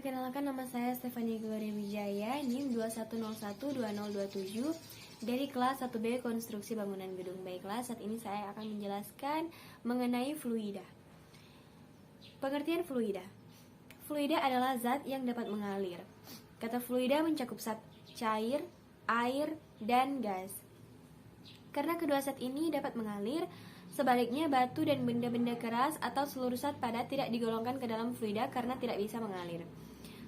Perkenalkan, nama saya Stefania Gloria Wijaya, NIM 21012027 dari kelas 1B Konstruksi Bangunan Gedung. Baiklah, saat ini saya akan menjelaskan mengenai fluida. Pengertian fluida. Fluida adalah zat yang dapat mengalir. Kata fluida mencakup zat cair, air, dan gas. Karena kedua zat ini dapat mengalir, sebaliknya batu dan benda-benda keras atau seluruh zat padat tidak digolongkan ke dalam fluida karena tidak bisa mengalir.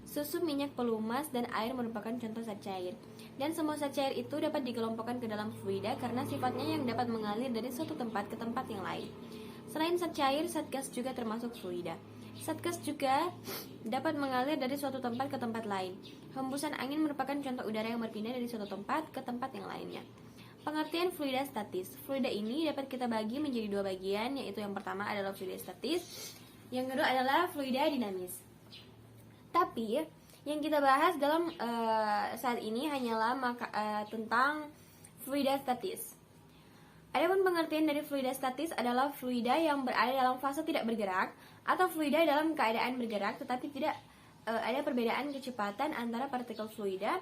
Susu, minyak, pelumas, dan air merupakan contoh zat cair. Dan semua zat cair itu dapat dikelompokkan ke dalam fluida karena sifatnya yang dapat mengalir dari suatu tempat ke tempat yang lain. Selain zat cair, zat gas juga termasuk fluida. Zat gas juga dapat mengalir dari suatu tempat ke tempat lain. Hembusan angin merupakan contoh udara yang berpindah dari suatu tempat ke tempat yang lainnya. Pengertian fluida statis. Fluida ini dapat kita bagi menjadi dua bagian, yaitu yang pertama adalah fluida statis, yang kedua adalah fluida dinamis. Tapi yang kita bahas dalam saat ini hanyalah tentang fluida statis. Adapun pengertian dari fluida statis adalah fluida yang berada dalam fase tidak bergerak atau fluida dalam keadaan bergerak tetapi tidak ada perbedaan kecepatan antara partikel fluida,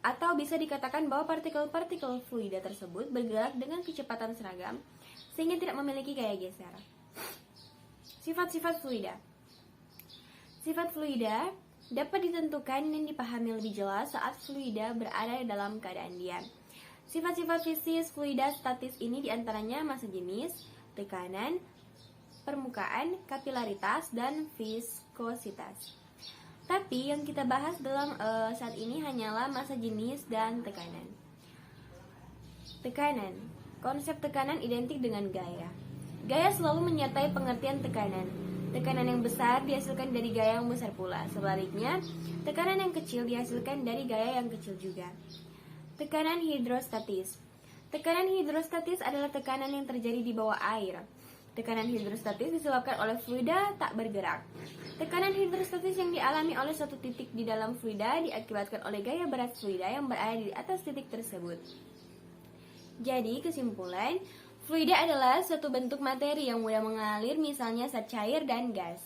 atau bisa dikatakan bahwa partikel-partikel fluida tersebut bergerak dengan kecepatan seragam sehingga tidak memiliki gaya geser. Sifat-sifat fluida. Sifat fluida dapat ditentukan dan dipahami lebih jelas saat fluida berada dalam keadaan diam. Sifat-sifat fisis fluida statis ini diantaranya massa jenis, tekanan, permukaan, kapilaritas, dan viskositas. Tapi yang kita bahas dalam saat ini hanyalah massa jenis dan tekanan. Tekanan. Konsep tekanan identik dengan gaya. Gaya selalu menyertai pengertian tekanan. Tekanan yang besar dihasilkan dari gaya yang besar pula. Sebaliknya, tekanan yang kecil dihasilkan dari gaya yang kecil juga. Tekanan hidrostatis. Tekanan hidrostatis adalah tekanan yang terjadi di bawah air. Tekanan hidrostatis disebabkan oleh fluida tak bergerak. Tekanan hidrostatis yang dialami oleh suatu titik di dalam fluida diakibatkan oleh gaya berat fluida yang berada di atas titik tersebut. Jadi, kesimpulan, fluida adalah suatu bentuk materi yang mudah mengalir, misalnya zat cair dan gas.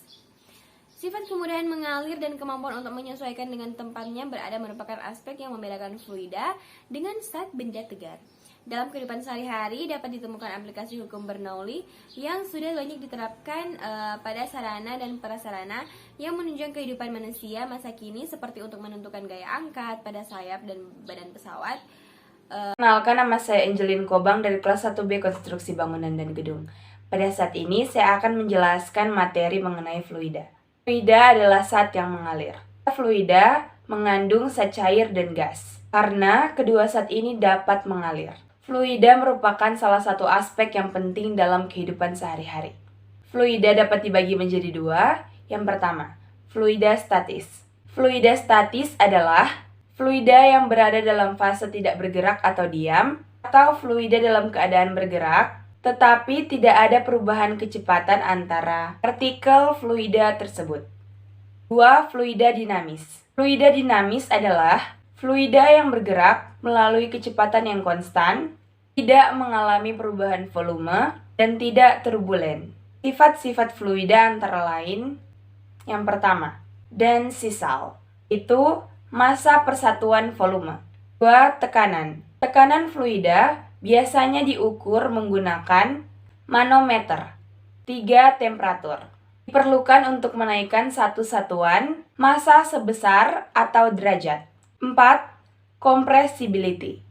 Sifat kemudahan mengalir dan kemampuan untuk menyesuaikan dengan tempatnya berada merupakan aspek yang membedakan fluida dengan zat benda tegar. Dalam kehidupan sehari-hari dapat ditemukan aplikasi hukum Bernoulli yang sudah banyak diterapkan pada sarana dan prasarana yang menunjang kehidupan manusia masa kini, seperti untuk menentukan gaya angkat pada sayap dan badan pesawat. Kenalkan, nama saya Angelin Kobang dari kelas 1B Konstruksi Bangunan dan Gedung. Pada saat ini saya akan menjelaskan materi mengenai fluida. Fluida adalah zat yang mengalir. Fluida mengandung zat cair dan gas. Karena kedua zat ini dapat mengalir, fluida merupakan salah satu aspek yang penting dalam kehidupan sehari-hari. Fluida dapat dibagi menjadi dua. Yang pertama, fluida statis. Fluida statis adalah fluida yang berada dalam fase tidak bergerak atau diam, atau fluida dalam keadaan bergerak, tetapi tidak ada perubahan kecepatan antara partikel fluida tersebut. Dua, fluida dinamis. Fluida dinamis adalah fluida yang bergerak melalui kecepatan yang konstan, tidak mengalami perubahan volume, dan tidak turbulen. Sifat-sifat fluida antara lain, yang pertama, densisal, itu massa persatuan volume. Dua, tekanan. Tekanan fluida biasanya diukur menggunakan manometer. Tiga, temperatur. Diperlukan untuk menaikkan satu satuan massa sebesar atau derajat. 4. Compressibility.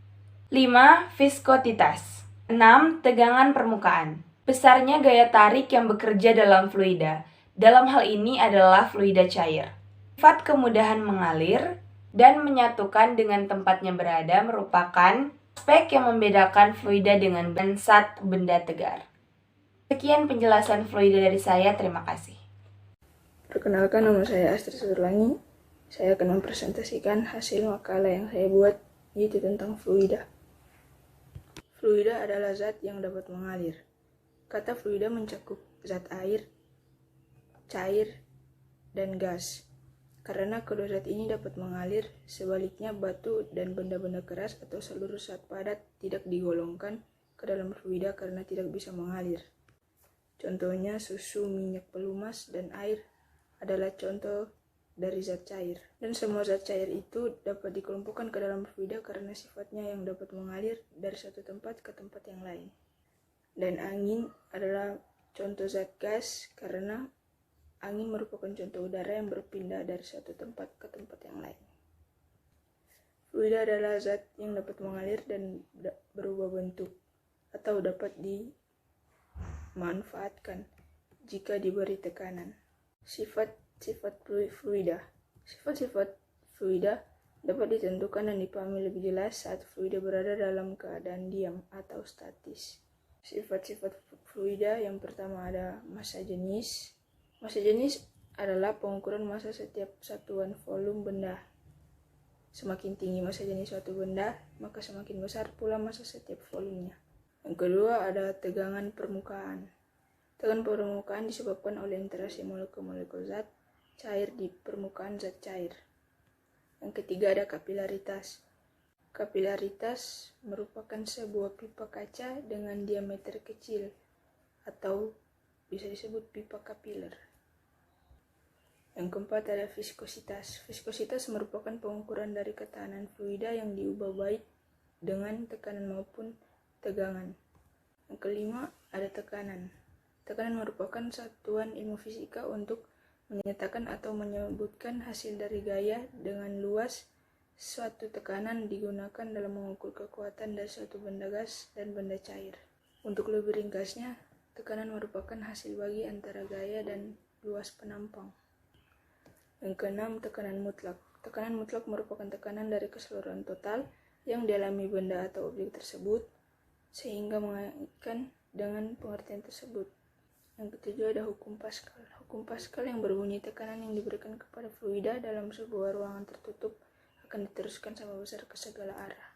5. Viskotitas. 6. Tegangan permukaan. Besarnya gaya tarik yang bekerja dalam fluida. Dalam hal ini adalah fluida cair. Sifat kemudahan mengalir dan menyatukan dengan tempatnya berada merupakan aspek yang membedakan fluida dengan zat benda tegar. Sekian penjelasan fluida dari saya, terima kasih. Perkenalkan, nama saya Astrid Suturlangi. Saya akan mempresentasikan hasil makalah yang saya buat, yaitu tentang fluida. Fluida adalah zat yang dapat mengalir. Kata fluida mencakup zat air, cair, dan gas. Karena kedua zat ini dapat mengalir, sebaliknya batu dan benda-benda keras atau seluruh zat padat tidak digolongkan ke dalam fluida karena tidak bisa mengalir. Contohnya susu, minyak, pelumas, dan air adalah contoh dari zat cair. Dan semua zat cair itu dapat dikelompokkan ke dalam fluida karena sifatnya yang dapat mengalir dari satu tempat ke tempat yang lain. Dan angin adalah contoh zat gas karena angin merupakan contoh udara yang berpindah dari satu tempat ke tempat yang lain. Fluida adalah zat yang dapat mengalir dan berubah bentuk atau dapat dimanfaatkan jika diberi tekanan. Sifat-sifat fluida. Sifat-sifat fluida dapat ditentukan dan dipahami lebih jelas saat fluida berada dalam keadaan diam atau statis. Sifat-sifat fluida yang pertama ada massa jenis. Massa jenis adalah pengukuran massa setiap satuan volume benda. Semakin tinggi massa jenis suatu benda, maka semakin besar pula massa setiap volumenya. Yang kedua ada tegangan permukaan. Tegangan permukaan disebabkan oleh interaksi molekul-molekul zat cair di permukaan zat cair. Yang ketiga ada kapilaritas. Kapilaritas merupakan sebuah pipa kaca dengan diameter kecil atau bisa disebut pipa kapiler. Yang keempat ada viskositas. Viskositas merupakan pengukuran dari ketahanan fluida yang diubah baik dengan tekanan maupun tegangan. Yang kelima ada tekanan. Tekanan merupakan satuan ilmu fisika untuk menyatakan atau menyebutkan hasil dari gaya dengan luas. Suatu tekanan digunakan dalam mengukur kekuatan dari suatu benda gas dan benda cair. Untuk lebih ringkasnya, tekanan merupakan hasil bagi antara gaya dan luas penampang. Yang keenam, tekanan mutlak. Tekanan mutlak merupakan tekanan dari keseluruhan total yang dialami benda atau objek tersebut, sehingga mengaitkan dengan pengertian tersebut. Yang ketujuh ada hukum Pascal. Hukum Pascal yang berbunyi tekanan yang diberikan kepada fluida dalam sebuah ruangan tertutup akan diteruskan sama besar ke segala arah.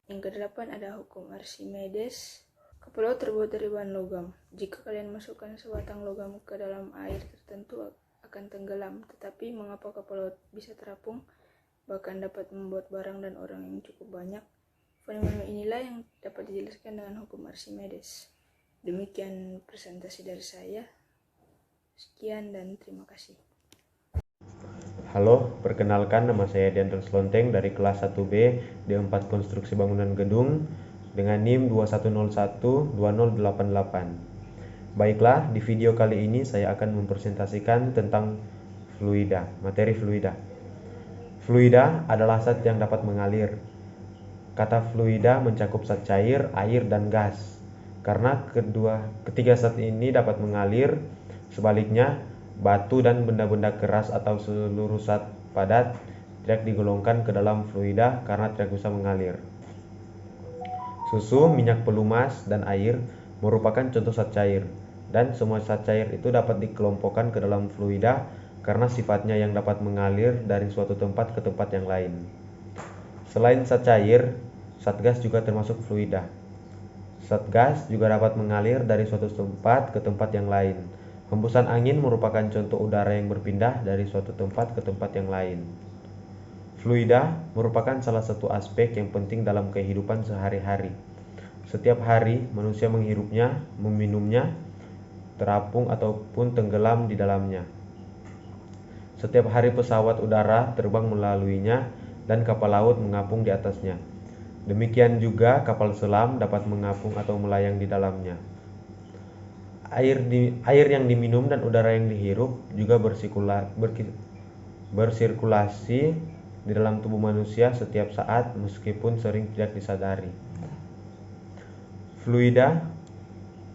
Yang kedelapan ada hukum Archimedes. Kapal laut terbuat dari bahan logam. Jika kalian masukkan sebatang logam ke dalam air tertentu akan tenggelam, tetapi mengapa kapal laut bisa terapung, bahkan dapat membuat barang dan orang yang cukup banyak? Fenomena inilah yang dapat dijelaskan dengan hukum Archimedes. Demikian presentasi dari saya. Sekian dan terima kasih. Halo, perkenalkan nama saya Dian Slonteng dari kelas 1B D4 Konstruksi Bangunan Gedung dengan NIM 2101-2088. Baiklah, di video kali ini saya akan mempresentasikan tentang fluida, materi fluida. Fluida adalah zat yang dapat mengalir. Kata fluida mencakup zat cair, air, dan gas. Karena ketiga zat ini dapat mengalir, sebaliknya batu dan benda-benda keras atau seluruh zat padat tidak digolongkan ke dalam fluida karena tidak bisa mengalir. Susu, minyak pelumas, dan air merupakan contoh zat cair, dan semua zat cair itu dapat dikelompokkan ke dalam fluida karena sifatnya yang dapat mengalir dari suatu tempat ke tempat yang lain. Selain zat cair, zat gas juga termasuk fluida. Zat gas juga dapat mengalir dari suatu tempat ke tempat yang lain. Hembusan angin merupakan contoh udara yang berpindah dari suatu tempat ke tempat yang lain. Fluida merupakan salah satu aspek yang penting dalam kehidupan sehari-hari. Setiap hari manusia menghirupnya, meminumnya, terapung ataupun tenggelam di dalamnya. Setiap hari pesawat udara terbang melaluinya dan kapal laut mengapung di atasnya. Demikian juga kapal selam dapat mengapung atau melayang di dalamnya. Air yang diminum dan udara yang dihirup juga bersirkulasi di dalam tubuh manusia setiap saat meskipun sering tidak disadari. Fluida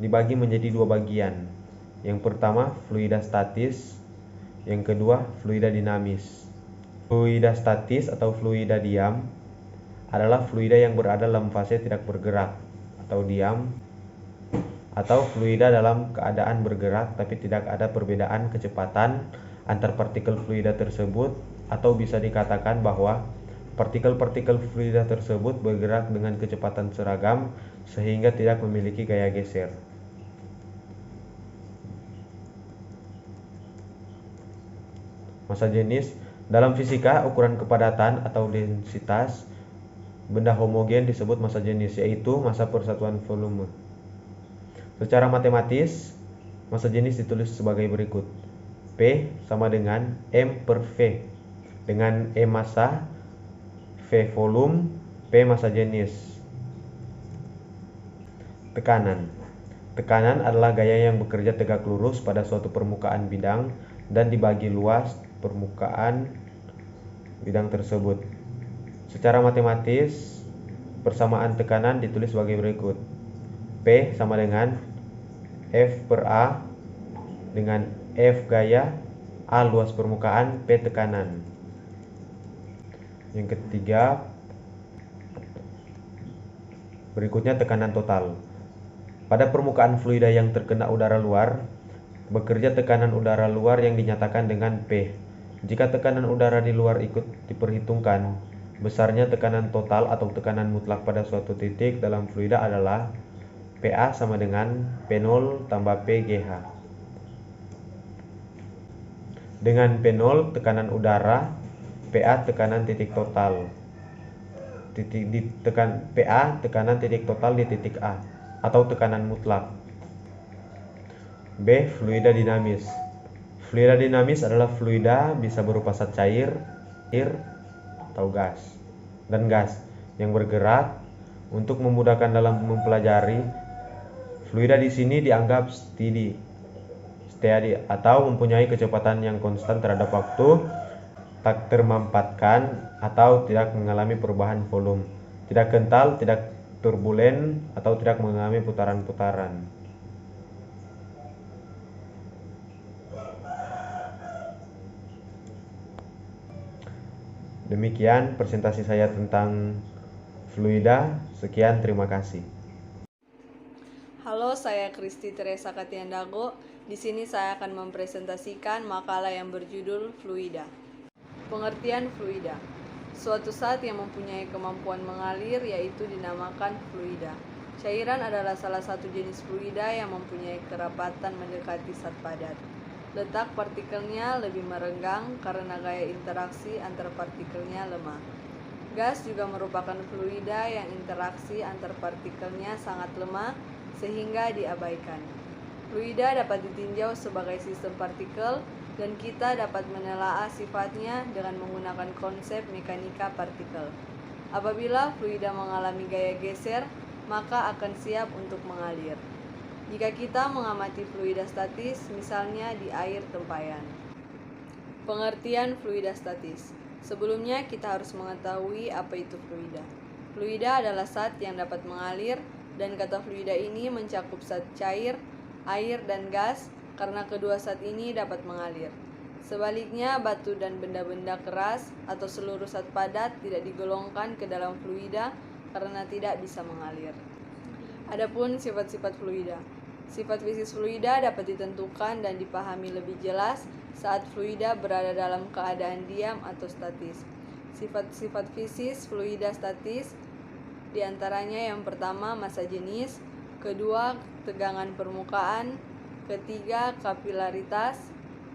dibagi menjadi dua bagian. Yang pertama, fluida statis. Yang kedua, fluida dinamis. Fluida statis atau fluida diam adalah fluida yang berada dalam fase tidak bergerak atau diam, atau fluida dalam keadaan bergerak tapi tidak ada perbedaan kecepatan antar partikel fluida tersebut, atau bisa dikatakan bahwa partikel-partikel fluida tersebut bergerak dengan kecepatan seragam sehingga tidak memiliki gaya geser. Massa jenis. Dalam fisika, ukuran kepadatan atau densitas benda homogen disebut massa jenis, yaitu massa per satuan volume. Secara matematis, massa jenis ditulis sebagai berikut. P sama dengan M per V, dengan E massa, V volume, P massa jenis. Tekanan. Tekanan adalah gaya yang bekerja tegak lurus pada suatu permukaan bidang dan dibagi luas permukaan bidang tersebut. Secara matematis, persamaan tekanan ditulis sebagai berikut. P sama dengan F per A dengan F gaya, A luas permukaan, P tekanan. Yang ketiga, berikutnya tekanan total. Pada permukaan fluida yang terkena udara luar, bekerja tekanan udara luar yang dinyatakan dengan P. Jika tekanan udara di luar ikut diperhitungkan, besarnya tekanan total atau tekanan mutlak pada suatu titik dalam fluida adalah PA sama dengan P0 tambah PGH. Dengan P0 tekanan udara, PA tekanan titik total. PA tekanan titik total di titik A atau tekanan mutlak. B. Fluida dinamis. Fluida dinamis adalah fluida bisa berupa zat cair, air, atau gas, dan gas yang bergerak. Untuk memudahkan dalam mempelajari, fluida di sini dianggap steady atau mempunyai kecepatan yang konstan terhadap waktu, tak termampatkan atau tidak mengalami perubahan volume, tidak kental, tidak turbulen, atau tidak mengalami putaran-putaran. Demikian presentasi saya tentang fluida. Sekian, terima kasih. Halo, saya Kristi Teresa Katiandago. Di sini saya akan mempresentasikan makalah yang berjudul Fluida. Pengertian fluida. Suatu zat yang mempunyai kemampuan mengalir yaitu dinamakan fluida. Cairan adalah salah satu jenis fluida yang mempunyai kerapatan mendekati zat padat. Letak partikelnya lebih merenggang karena gaya interaksi antar partikelnya lemah. Gas juga merupakan fluida yang interaksi antar partikelnya sangat lemah sehingga diabaikan. Fluida dapat ditinjau sebagai sistem partikel dan kita dapat menelaah sifatnya dengan menggunakan konsep mekanika partikel. Apabila fluida mengalami gaya geser, maka akan siap untuk mengalir. Jika kita mengamati fluida statis, misalnya di air tempayan. Pengertian fluida statis. Sebelumnya kita harus mengetahui apa itu fluida. Fluida adalah zat yang dapat mengalir, dan kata fluida ini mencakup zat cair, air, dan gas karena kedua zat ini dapat mengalir. Sebaliknya, batu dan benda-benda keras atau seluruh zat padat tidak digolongkan ke dalam fluida karena tidak bisa mengalir. Adapun sifat-sifat fluida. Sifat fisis fluida dapat ditentukan dan dipahami lebih jelas saat fluida berada dalam keadaan diam atau statis. Sifat-sifat fisis fluida statis diantaranya yang pertama massa jenis, kedua tegangan permukaan, ketiga kapilaritas,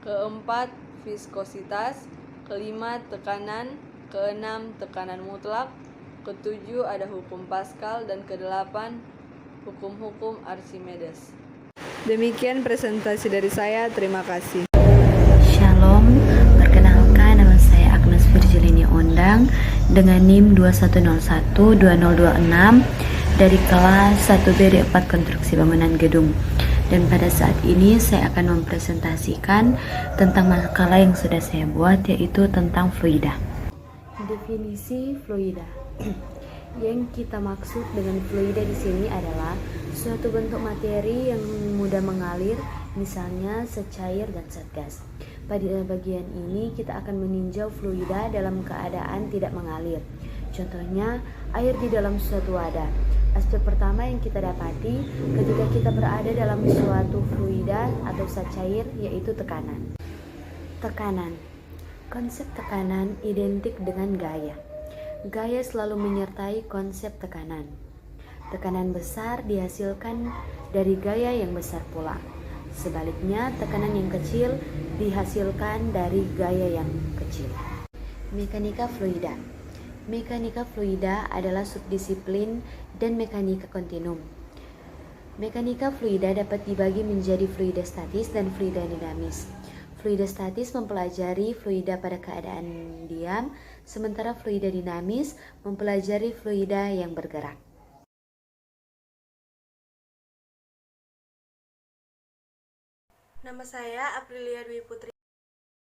keempat viskositas, kelima tekanan, keenam tekanan mutlak, ketujuh ada hukum Pascal, dan kedelapan hukum-hukum Archimedes. Demikian presentasi dari saya, terima kasih. Shalom, perkenalkan nama saya Agnes Virgilini Ondang dengan NIM 21012026 dari kelas 1B D4 Konstruksi Bangunan Gedung. Dan pada saat ini saya akan mempresentasikan tentang makalah yang sudah saya buat, yaitu tentang fluida. Definisi fluida. Yang kita maksud dengan fluida di sini adalah suatu bentuk materi yang mudah mengalir, misalnya zat cair dan zat gas. Pada bagian ini kita akan meninjau fluida dalam keadaan tidak mengalir. Contohnya, air di dalam suatu wadah. Aspek pertama yang kita dapati ketika kita berada dalam suatu fluida atau zat cair yaitu tekanan. Tekanan. Konsep tekanan identik dengan gaya. Gaya selalu menyertai konsep tekanan. Tekanan besar dihasilkan dari gaya yang besar pula. Sebaliknya, tekanan yang kecil dihasilkan dari gaya yang kecil. Mekanika fluida. Mekanika fluida adalah subdisiplin dan mekanika kontinum. Mekanika fluida dapat dibagi menjadi fluida statis dan fluida dinamis. Fluida statis mempelajari fluida pada keadaan diam, sementara fluida dinamis mempelajari fluida yang bergerak. Nama saya Aprilia Dwi Putri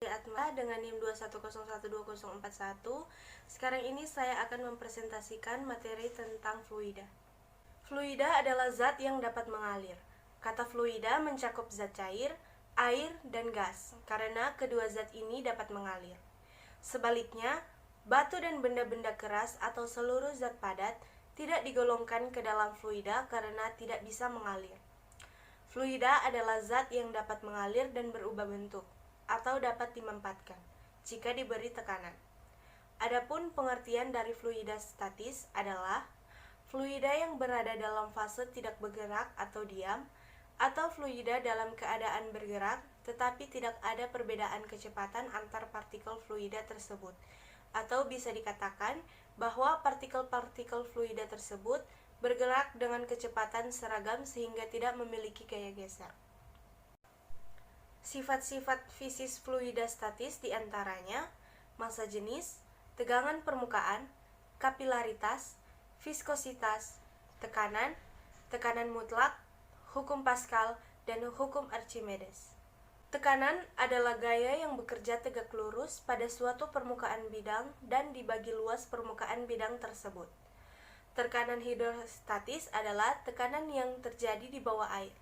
Atma dengan NIM 210124041. Sekarang ini saya akan mempresentasikan materi tentang fluida. Fluida adalah zat yang dapat mengalir. Kata fluida mencakup zat cair, air, dan gas, karena kedua zat ini dapat mengalir. Sebaliknya, batu dan benda-benda keras atau seluruh zat padat tidak digolongkan ke dalam fluida karena tidak bisa mengalir. Fluida adalah zat yang dapat mengalir dan berubah bentuk, atau dapat dimempatkan, jika diberi tekanan. Adapun pengertian dari fluida statis adalah fluida yang berada dalam fase tidak bergerak atau diam, atau fluida dalam keadaan bergerak, tetapi tidak ada perbedaan kecepatan antar partikel fluida tersebut, atau bisa dikatakan bahwa partikel-partikel fluida tersebut bergerak dengan kecepatan seragam sehingga tidak memiliki gaya geser. Sifat-sifat fisis fluida statis diantaranya massa jenis, tegangan permukaan, kapilaritas, viskositas, tekanan, tekanan mutlak, hukum Pascal, dan hukum Archimedes. Tekanan adalah gaya yang bekerja tegak lurus pada suatu permukaan bidang dan dibagi luas permukaan bidang tersebut. Tekanan hidrostatis adalah tekanan yang terjadi di bawah air.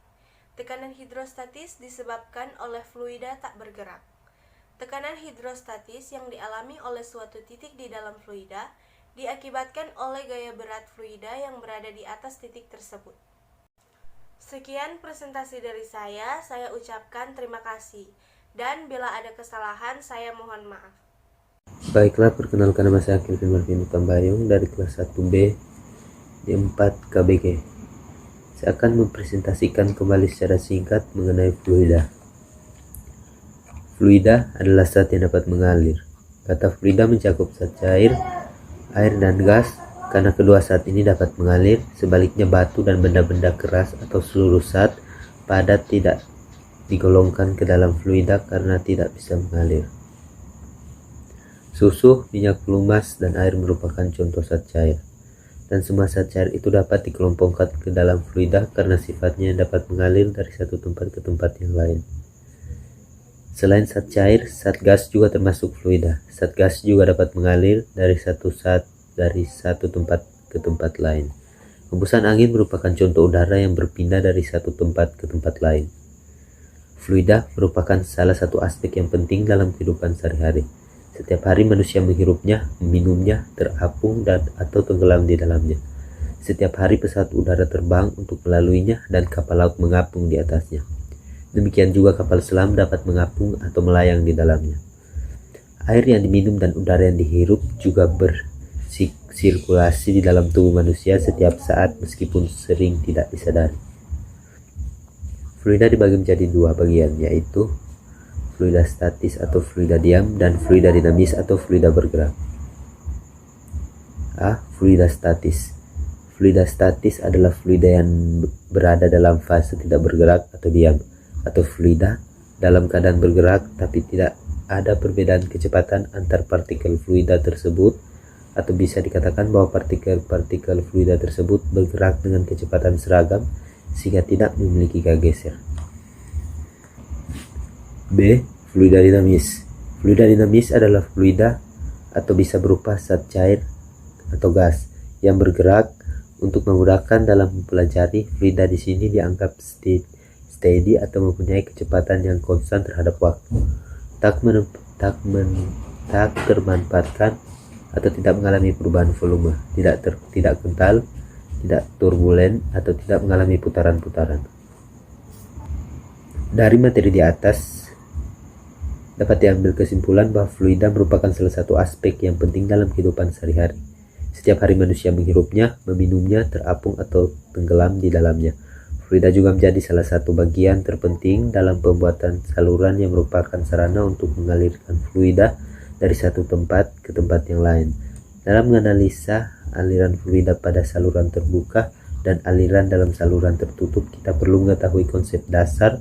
Tekanan hidrostatis disebabkan oleh fluida tak bergerak. Tekanan hidrostatis yang dialami oleh suatu titik di dalam fluida diakibatkan oleh gaya berat fluida yang berada di atas titik tersebut. Sekian presentasi dari saya ucapkan terima kasih. Dan bila ada kesalahan, saya mohon maaf. Baiklah, perkenalkan nama saya Kelvin Marvin Tambayong dari kelas 1B di 4 KBG. Saya akan mempresentasikan kembali secara singkat mengenai fluida. Fluida adalah zat yang dapat mengalir. Kata fluida mencakup zat cair, air, dan gas, karena kedua zat ini dapat mengalir. Sebaliknya, batu dan benda-benda keras atau seluruh zat padat tidak digolongkan ke dalam fluida karena tidak bisa mengalir. Susu, minyak pelumas, dan air merupakan contoh zat cair. Dan semua zat cair itu dapat dikelompokkan ke dalam fluida karena sifatnya dapat mengalir dari satu tempat ke tempat yang lain. Selain zat cair, zat gas juga termasuk fluida. Zat gas juga dapat mengalir dari satu tempat ke tempat lain. Hembusan angin merupakan contoh udara yang berpindah dari satu tempat ke tempat lain. Fluida merupakan salah satu aspek yang penting dalam kehidupan sehari-hari. Setiap hari manusia menghirupnya, meminumnya, terapung, atau tenggelam di dalamnya. Setiap hari pesawat udara terbang untuk melaluinya dan kapal laut mengapung di atasnya. Demikian juga kapal selam dapat mengapung atau melayang di dalamnya. Air yang diminum dan udara yang dihirup juga bersirkulasi di dalam tubuh manusia setiap saat meskipun sering tidak disadari. Fluida dibagi menjadi dua bagian, yaitu fluida statis atau fluida diam, dan fluida dinamis atau fluida bergerak. A. Fluida statis. Fluida statis adalah fluida yang berada dalam fase tidak bergerak atau diam, atau fluida dalam keadaan bergerak tapi tidak ada perbedaan kecepatan antar partikel fluida tersebut, atau bisa dikatakan bahwa partikel-partikel fluida tersebut bergerak dengan kecepatan seragam sehingga tidak memiliki gaya geser. B. Fluida dinamis. Fluida dinamis adalah fluida atau bisa berupa zat cair atau gas yang bergerak. Untuk memudahkan dalam mempelajari, fluida di sini dianggap steady atau mempunyai kecepatan yang konstan terhadap waktu, tak termanfaatkan atau tidak mengalami perubahan volume, tidak kental, tidak turbulen, atau tidak mengalami putaran-putaran. Dari materi di atas dapat diambil kesimpulan bahwa fluida merupakan salah satu aspek yang penting dalam kehidupan sehari-hari. Setiap hari manusia menghirupnya, meminumnya, terapung, atau tenggelam di dalamnya. Fluida juga menjadi salah satu bagian terpenting dalam pembuatan saluran yang merupakan sarana untuk mengalirkan fluida dari satu tempat ke tempat yang lain. Dalam menganalisa aliran fluida pada saluran terbuka dan aliran dalam saluran tertutup, kita perlu mengetahui konsep dasar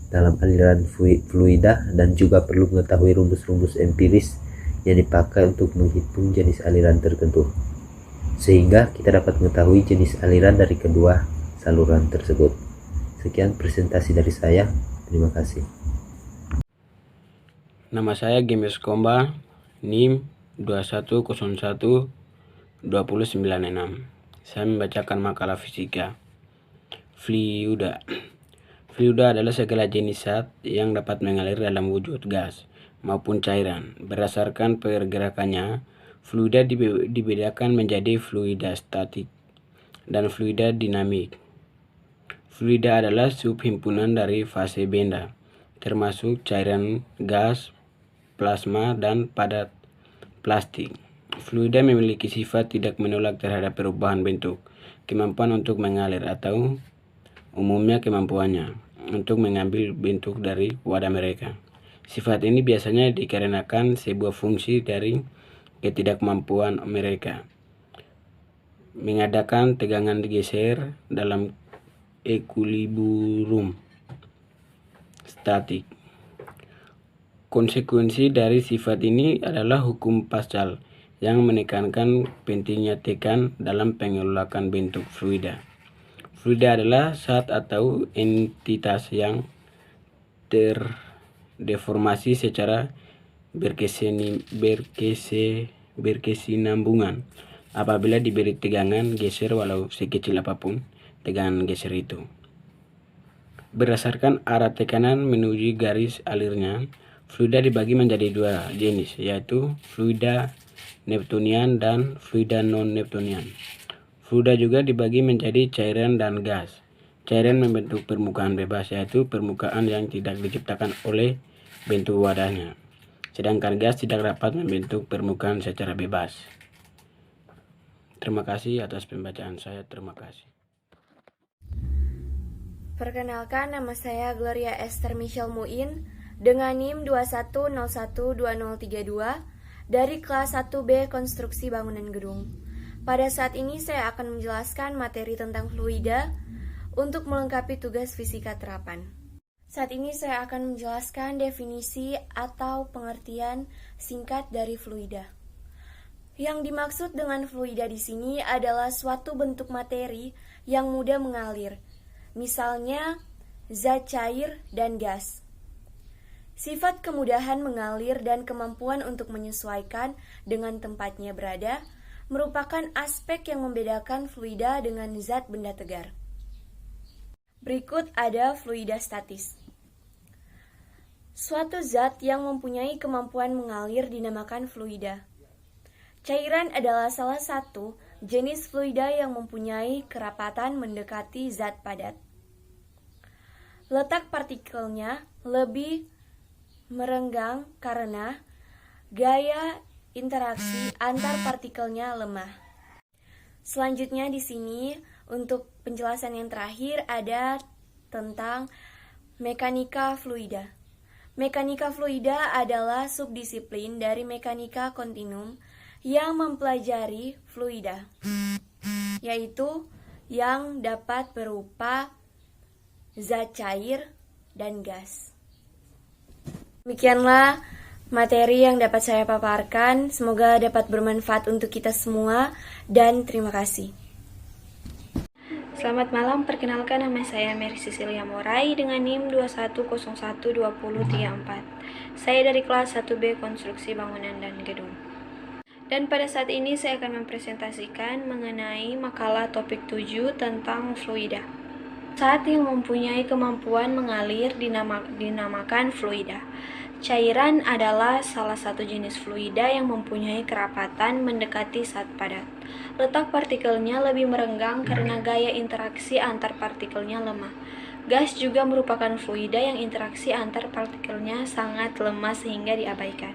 dalam aliran fluida dan juga perlu mengetahui rumus-rumus empiris yang dipakai untuk menghitung jenis aliran tertentu, sehingga kita dapat mengetahui jenis aliran dari kedua saluran tersebut. Sekian presentasi dari saya, terima kasih. Nama saya Gemes Komba, NIM 2101-2096. Saya membacakan makalah fisika. Fluida. Fluida adalah segala jenis zat yang dapat mengalir dalam wujud gas maupun cairan. Berdasarkan pergerakannya, fluida dibedakan menjadi fluida statik dan fluida dinamik. Fluida adalah subhimpunan dari fase benda, termasuk cairan, gas, plasma, dan padat plastik. Fluida memiliki sifat tidak menolak terhadap perubahan bentuk, kemampuan untuk mengalir, atau umumnya kemampuannya untuk mengambil bentuk dari wadah mereka. Sifat ini biasanya dikarenakan sebuah fungsi dari ketidakmampuan mereka mengadakan tegangan geser dalam ekuilibrium statik. Konsekuensi dari sifat ini adalah hukum Pascal yang menekankan pentingnya tekan dalam pengelolaan bentuk fluida. Fluida adalah zat atau entitas yang terdeformasi secara berkesinambungan apabila diberi tegangan geser walau sekecil apapun tegangan geser itu. Berdasarkan arah tekanan menuju garis alirnya, fluida dibagi menjadi dua jenis, yaitu fluida Neptunian dan fluida non-Neptunian. Fluida juga dibagi menjadi cairan dan gas. Cairan membentuk permukaan bebas, yaitu permukaan yang tidak diciptakan oleh bentuk wadahnya. Sedangkan gas tidak dapat membentuk permukaan secara bebas. Terima kasih atas pembacaan saya. Terima kasih. Perkenalkan, nama saya Gloria Esther Michelle Muin dengan NIM 21012032 dari kelas 1B Konstruksi Bangunan Gedung. Pada saat ini saya akan menjelaskan materi tentang fluida untuk melengkapi tugas fisika terapan. Saat ini saya akan menjelaskan definisi atau pengertian singkat dari fluida. Yang dimaksud dengan fluida di sini adalah suatu bentuk materi yang mudah mengalir, misalnya zat cair dan gas. Sifat kemudahan mengalir dan kemampuan untuk menyesuaikan dengan tempatnya berada merupakan aspek yang membedakan fluida dengan zat benda tegar. Berikut ada fluida statis. Suatu zat yang mempunyai kemampuan mengalir dinamakan fluida. Cairan adalah salah satu jenis fluida yang mempunyai kerapatan mendekati zat padat. Letak partikelnya lebih merenggang karena gaya interaksi antar partikelnya lemah. Selanjutnya di sini untuk penjelasan yang terakhir ada tentang mekanika fluida. Mekanika fluida adalah subdisiplin dari mekanika kontinum yang mempelajari fluida, yaitu yang dapat berupa zat cair dan gas. Demikianlah materi yang dapat saya paparkan. Semoga dapat bermanfaat untuk kita semua dan terima kasih. Selamat malam, perkenalkan nama saya Mary Cecilia Morai dengan NIM 21012034. Saya dari kelas 1B Konstruksi Bangunan dan Gedung. Dan pada saat ini saya akan mempresentasikan mengenai makalah topik 7 tentang fluida. Zat yang mempunyai kemampuan mengalir dinamakan fluida. Cairan adalah salah satu jenis fluida yang mempunyai kerapatan mendekati zat padat. Letak partikelnya lebih merenggang karena gaya interaksi antar partikelnya lemah. Gas juga merupakan fluida yang interaksi antar partikelnya sangat lemah sehingga diabaikan.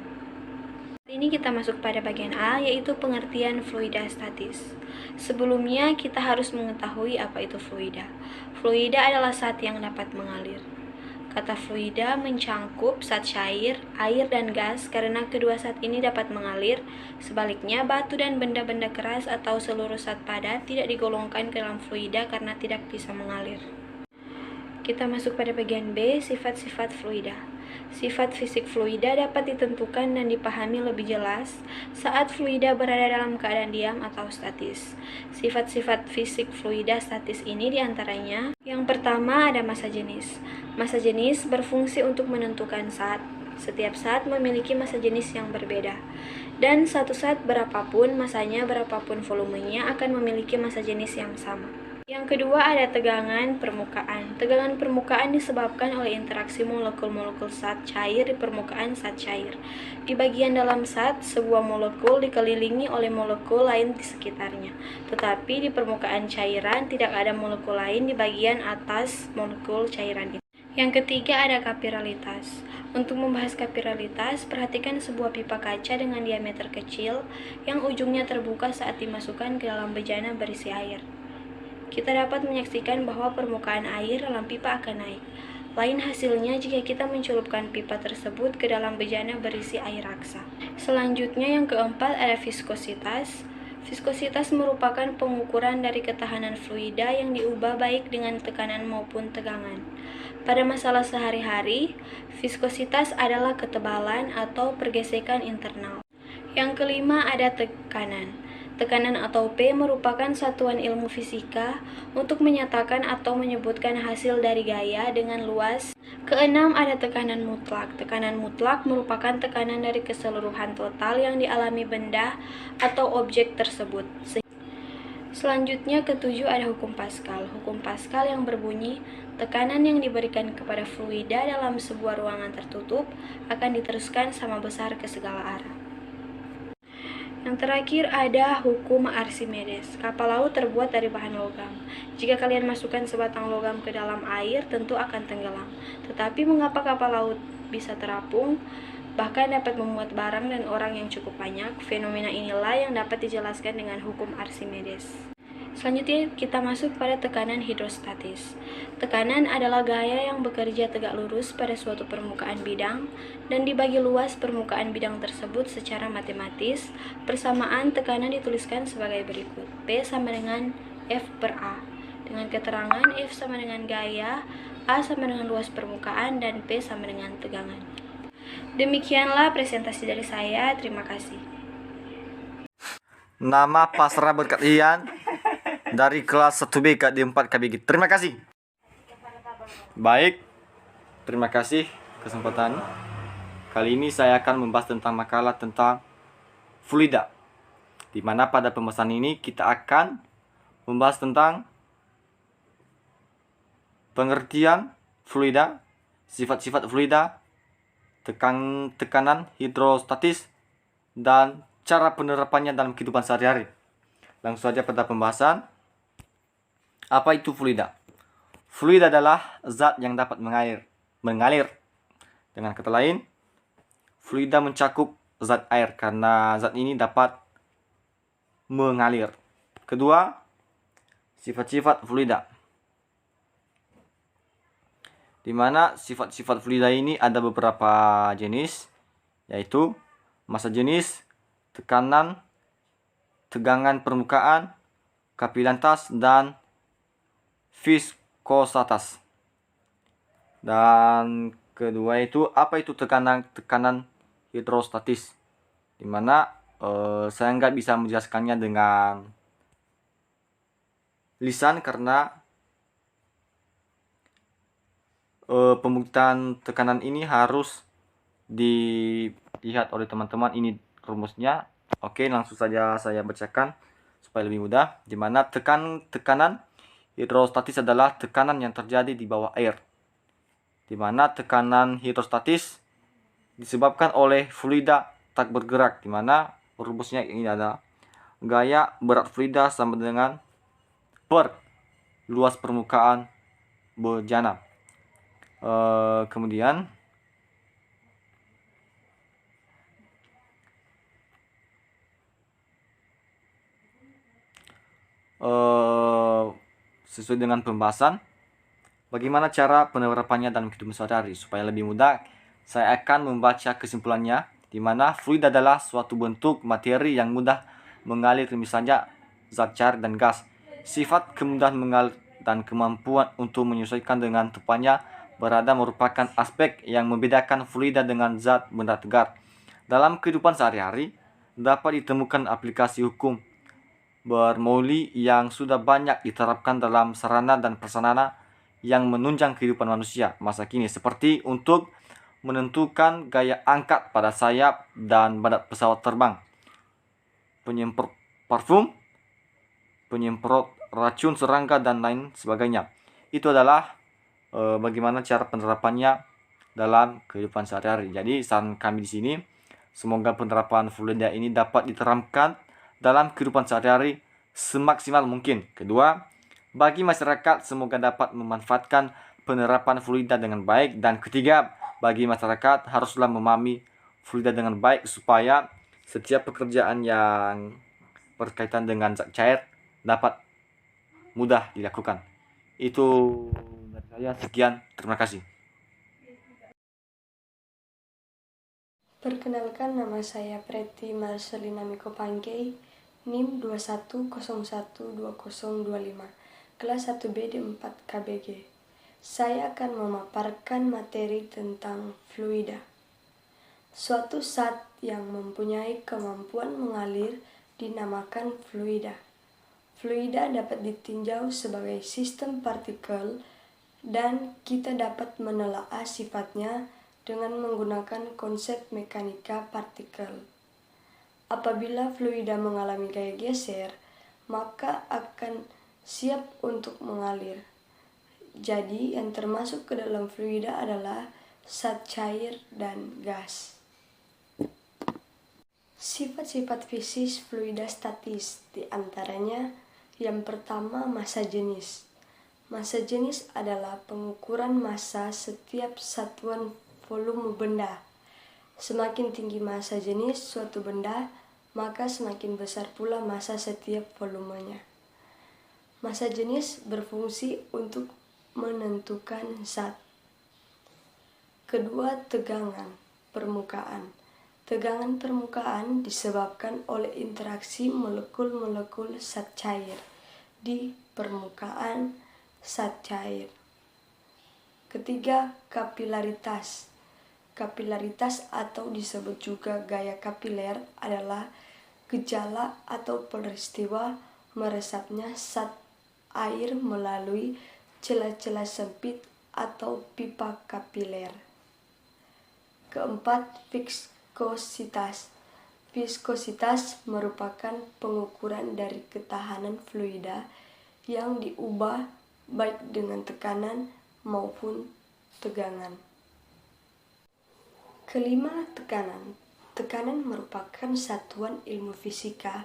Ini kita masuk pada bagian A, yaitu pengertian fluida statis. Sebelumnya kita harus mengetahui apa itu fluida. Fluida adalah zat yang dapat mengalir. Kata fluida mencangkup zat cair, air, dan gas karena kedua zat ini dapat mengalir. Sebaliknya, batu dan benda-benda keras atau seluruh zat padat tidak digolongkan ke dalam fluida karena tidak bisa mengalir. Kita masuk pada bagian B, sifat-sifat fluida. Sifat fisik fluida dapat ditentukan dan dipahami lebih jelas saat fluida berada dalam keadaan diam atau statis. Sifat-sifat fisik fluida statis ini diantaranya: yang pertama ada massa jenis. Massa jenis berfungsi untuk menentukan saat. Setiap saat memiliki massa jenis yang berbeda. Dan satu saat berapapun massanya, berapapun volumenya akan memiliki massa jenis yang sama. Yang kedua ada tegangan permukaan. Tegangan permukaan disebabkan oleh interaksi molekul-molekul zat cair di permukaan zat cair. Di bagian dalam zat, sebuah molekul dikelilingi oleh molekul lain di sekitarnya. Tetapi di permukaan cairan tidak ada molekul lain di bagian atas molekul cairan itu. Yang ketiga ada kapilaritas. Untuk membahas kapilaritas, perhatikan sebuah pipa kaca dengan diameter kecil yang ujungnya terbuka saat dimasukkan ke dalam bejana berisi air. Kita dapat menyaksikan bahwa permukaan air dalam pipa akan naik. Lain hasilnya jika kita mencelupkan pipa tersebut ke dalam bejana berisi air raksa. Selanjutnya yang keempat ada viskositas. Viskositas merupakan pengukuran dari ketahanan fluida yang diubah baik dengan tekanan maupun tegangan. Pada masalah sehari-hari, viskositas adalah ketebalan atau pergesekan internal. Yang kelima ada tekanan. Tekanan atau P merupakan satuan ilmu fisika untuk menyatakan atau menyebutkan hasil dari gaya dengan luas. Keenam ada tekanan mutlak. Tekanan mutlak merupakan tekanan dari keseluruhan total yang dialami benda atau objek tersebut. Selanjutnya ketujuh ada hukum Pascal. Hukum Pascal yang berbunyi, tekanan yang diberikan kepada fluida dalam sebuah ruangan tertutup akan diteruskan sama besar ke segala arah. Yang terakhir ada hukum Archimedes. Kapal laut terbuat dari bahan logam. Jika kalian masukkan sebatang logam ke dalam air, tentu akan tenggelam. Tetapi mengapa kapal laut bisa terapung, bahkan dapat memuat barang dan orang yang cukup banyak? Fenomena inilah yang dapat dijelaskan dengan hukum Archimedes. Selanjutnya kita masuk pada tekanan hidrostatis. Tekanan adalah gaya yang bekerja tegak lurus pada suatu permukaan bidang dan dibagi luas permukaan bidang tersebut secara matematis. Persamaan tekanan dituliskan sebagai berikut. P sama dengan F per A. Dengan keterangan F sama dengan gaya, A sama dengan luas permukaan, dan P sama dengan tegangan. Demikianlah presentasi dari saya. Terima kasih. Nama pasrah berkat Ian dari kelas 1B KD4 KBG. Terima kasih. Baik, terima kasih kesempatan. Kali ini saya akan membahas tentang makalah tentang fluida. Di mana pada pembahasan ini kita akan membahas tentang pengertian fluida, sifat-sifat fluida, tekanan hidrostatis, dan cara penerapannya dalam kehidupan sehari-hari. Langsung saja pada pembahasan. Apa itu fluida? Fluida adalah zat yang dapat mengalir. Dengan kata lain, fluida mencakup zat air karena zat ini dapat mengalir. Kedua, sifat-sifat fluida. Di mana sifat-sifat fluida ini ada beberapa jenis, yaitu massa jenis, tekanan, tegangan permukaan, kapilaritas, dan viskositas. Dan kedua itu, apa itu tekanan hidrostatis? Dimana saya nggak bisa menjelaskannya dengan lisan karena pembuktian tekanan ini harus dilihat oleh teman-teman. Ini rumusnya. Oke, langsung saja saya bacakan supaya lebih mudah. Dimana tekanan hidrostatis adalah tekanan yang terjadi di bawah air. Di mana tekanan hidrostatis disebabkan oleh fluida tak bergerak. Di mana rumusnya ini ada gaya berat fluida sama dengan per luas permukaan bejana. Kemudian sesuai dengan pembahasan, bagaimana cara penerapannya dalam kehidupan sehari-hari. Supaya lebih mudah, saya akan membaca kesimpulannya, di mana fluida adalah suatu bentuk materi yang mudah mengalir, misalnya zat cair dan gas. Sifat kemudahan dan kemampuan untuk menyesuaikan dengan tepatnya berada merupakan aspek yang membedakan fluida dengan zat benda tegar. Dalam kehidupan sehari-hari, dapat ditemukan aplikasi hukum bermouli yang sudah banyak diterapkan dalam sarana dan prasarana yang menunjang kehidupan manusia masa kini, seperti untuk menentukan gaya angkat pada sayap dan badan pesawat terbang, penyemprot parfum, penyemprot racun serangga, dan lain sebagainya. Itu adalah bagaimana cara penerapannya dalam kehidupan sehari-hari. Jadi saran kami di sini, semoga penerapan fluida ini dapat diterapkan dalam kehidupan sehari-hari semaksimal mungkin. Kedua, bagi masyarakat semoga dapat memanfaatkan penerapan fluida dengan baik. Dan ketiga, bagi masyarakat haruslah memahami fluida dengan baik supaya setiap pekerjaan yang berkaitan dengan zat cair dapat mudah dilakukan. Itu dari saya, sekian, terima kasih. Perkenalkan, nama saya Preti Marcelina Miko Panggei, NIM 21012025, kelas 1B D4 KBG. Saya akan memaparkan materi tentang fluida. Suatu zat yang mempunyai kemampuan mengalir dinamakan fluida. Fluida dapat ditinjau sebagai sistem partikel dan kita dapat menelaah sifatnya dengan menggunakan konsep mekanika partikel. Apabila fluida mengalami gaya geser, maka akan siap untuk mengalir. Jadi, yang termasuk ke dalam fluida adalah zat cair dan gas. Sifat-sifat fisik fluida statis, di antaranya yang pertama, massa jenis. Massa jenis adalah pengukuran massa setiap satuan volume benda. Semakin tinggi massa jenis suatu benda, maka semakin besar pula massa setiap volumenya. Massa jenis berfungsi untuk menentukan zat. Kedua, tegangan permukaan. Tegangan permukaan disebabkan oleh interaksi molekul-molekul zat cair di permukaan zat cair. Ketiga, kapilaritas. Kapilaritas atau disebut juga gaya kapiler adalah gejala atau peristiwa meresapnya zat air melalui celah-celah sempit atau pipa kapiler. Keempat, viskositas. Viskositas merupakan pengukuran dari ketahanan fluida yang diubah baik dengan tekanan maupun tegangan. Kelima, tekanan. Tekanan merupakan satuan ilmu fisika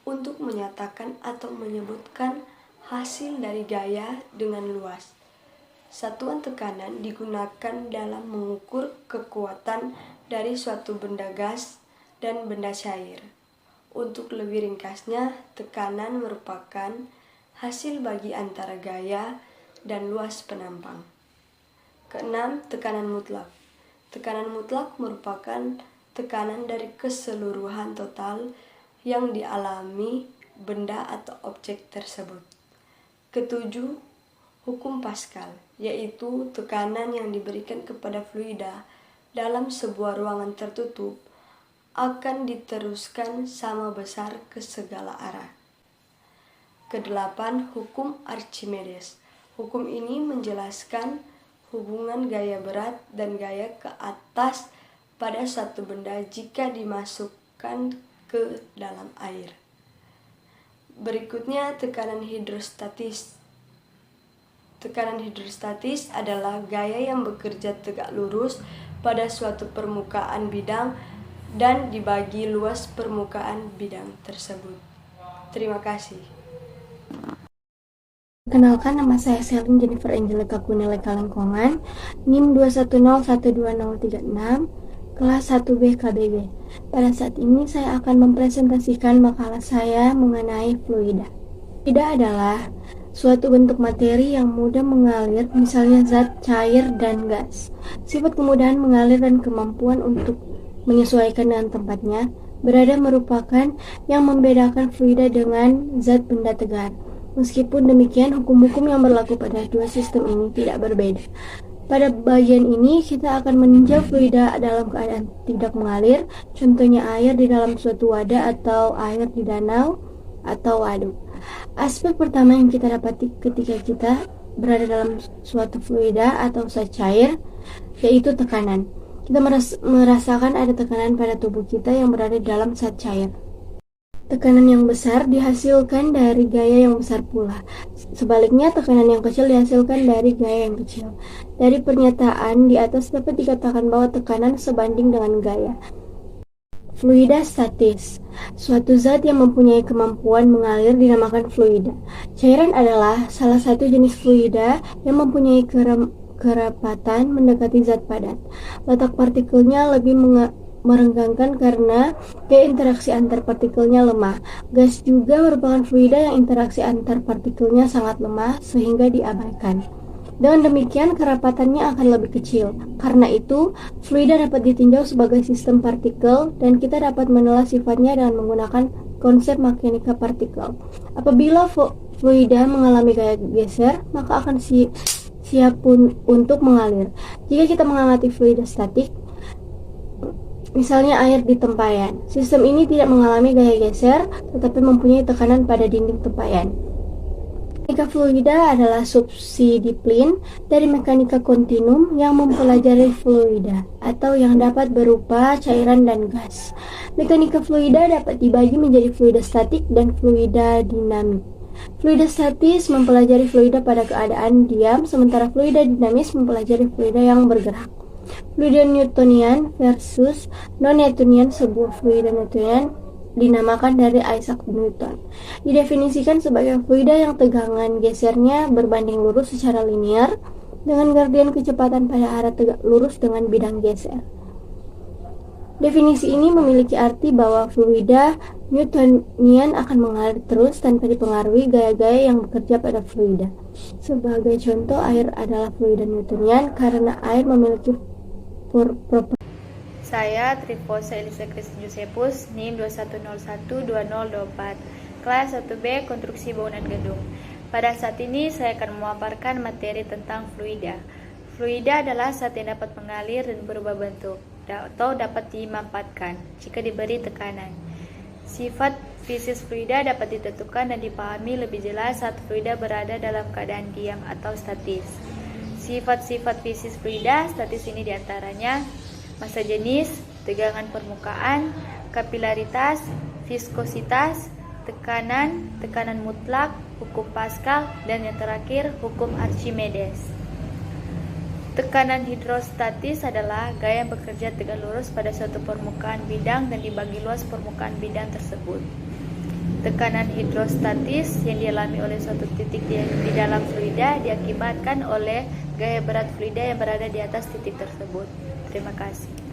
untuk menyatakan atau menyebutkan hasil dari gaya dengan luas. Satuan tekanan digunakan dalam mengukur kekuatan dari suatu benda gas dan benda cair. Untuk lebih ringkasnya, tekanan merupakan hasil bagi antara gaya dan luas penampang. Keenam, tekanan mutlak. Tekanan mutlak merupakan tekanan dari keseluruhan total yang dialami benda atau objek tersebut. Ketujuh, hukum Pascal, yaitu tekanan yang diberikan kepada fluida dalam sebuah ruangan tertutup akan diteruskan sama besar ke segala arah. Kedelapan, hukum Archimedes. Hukum ini menjelaskan hubungan gaya berat dan gaya ke atas pada suatu benda jika dimasukkan ke dalam air. Berikutnya, tekanan hidrostatis. Tekanan hidrostatis adalah gaya yang bekerja tegak lurus pada suatu permukaan bidang dan dibagi luas permukaan bidang tersebut. Terima kasih. Kenalkan, nama saya Selin Jennifer Angelica Kuneleka Lengkongan, NIM 210122036, kelas 1B KBG. Pada saat ini saya akan mempresentasikan makalah saya mengenai fluida. Fluida adalah suatu bentuk materi yang mudah mengalir, misalnya zat, cair, dan gas. Sifat kemudahan mengalir dan kemampuan untuk menyesuaikan dengan tempatnya berada merupakan yang membedakan fluida dengan zat benda tegar. Meskipun demikian, hukum-hukum yang berlaku pada dua sistem ini tidak berbeda. Pada bagian ini, kita akan meninjau fluida dalam keadaan tidak mengalir, contohnya air di dalam suatu wadah atau air di danau atau waduk. Aspek pertama yang kita dapati ketika kita berada dalam suatu fluida atau zat cair, yaitu tekanan. Kita merasakan ada tekanan pada tubuh kita yang berada dalam zat cair. Tekanan yang besar dihasilkan dari gaya yang besar pula. Sebaliknya, tekanan yang kecil dihasilkan dari gaya yang kecil. Dari pernyataan di atas dapat dikatakan bahwa tekanan sebanding dengan gaya. Fluida statis. Suatu zat yang mempunyai kemampuan mengalir dinamakan fluida. Cairan adalah salah satu jenis fluida yang mempunyai kerapatan mendekati zat padat. Letak partikelnya lebih merenggangkan karena interaksi antar partikelnya lemah. Gas juga merupakan fluida yang interaksi antar partikelnya sangat lemah sehingga diabaikan. Dengan demikian, kerapatannya akan lebih kecil. Karena itu, fluida dapat ditinjau sebagai sistem partikel dan kita dapat menilai sifatnya dengan menggunakan konsep mekanika partikel. Apabila fluida mengalami gaya geser, maka akan siap untuk mengalir. Jika kita mengamati fluida statik, misalnya air di tempayan, sistem ini tidak mengalami gaya geser, tetapi mempunyai tekanan pada dinding tempayan. Mekanika fluida adalah subdisiplin dari mekanika kontinum yang mempelajari fluida, atau yang dapat berupa cairan dan gas. Mekanika fluida dapat dibagi menjadi fluida statik dan fluida dinamik. Fluida statis mempelajari fluida pada keadaan diam, sementara fluida dinamis mempelajari fluida yang bergerak. Fluida Newtonian versus non-Newtonian. Sebuah fluida Newtonian dinamakan dari Isaac Newton. Didefinisikan sebagai fluida yang tegangan gesernya berbanding lurus secara linear dengan gradien kecepatan pada arah tegak lurus dengan bidang geser. Definisi ini memiliki arti bahwa fluida Newtonian akan mengalir terus tanpa dipengaruhi gaya-gaya yang bekerja pada fluida. Sebagai contoh, air adalah fluida Newtonian karena air memiliki properti. Saya Trifosa Elisa Kristi Josephus, NIM 21012024, kelas 1B Konstruksi Bangunan Gedung. Pada saat ini saya akan memaparkan materi tentang fluida. Fluida adalah zat yang dapat mengalir dan berubah bentuk atau dapat dimanfaatkan jika diberi tekanan. Sifat fisis fluida dapat ditentukan dan dipahami lebih jelas saat fluida berada dalam keadaan diam atau statis. Sifat-sifat fisis fluida statis ini diantaranya massa jenis, tegangan permukaan, kapilaritas, viskositas, tekanan, tekanan mutlak, hukum Pascal, dan yang terakhir hukum Archimedes. Tekanan hidrostatis adalah gaya yang bekerja tegak lurus pada suatu permukaan bidang dan dibagi luas permukaan bidang tersebut. Tekanan hidrostatis yang dialami oleh suatu titik di dalam fluida diakibatkan oleh gaya berat fluida yang berada di atas titik tersebut. Terima kasih.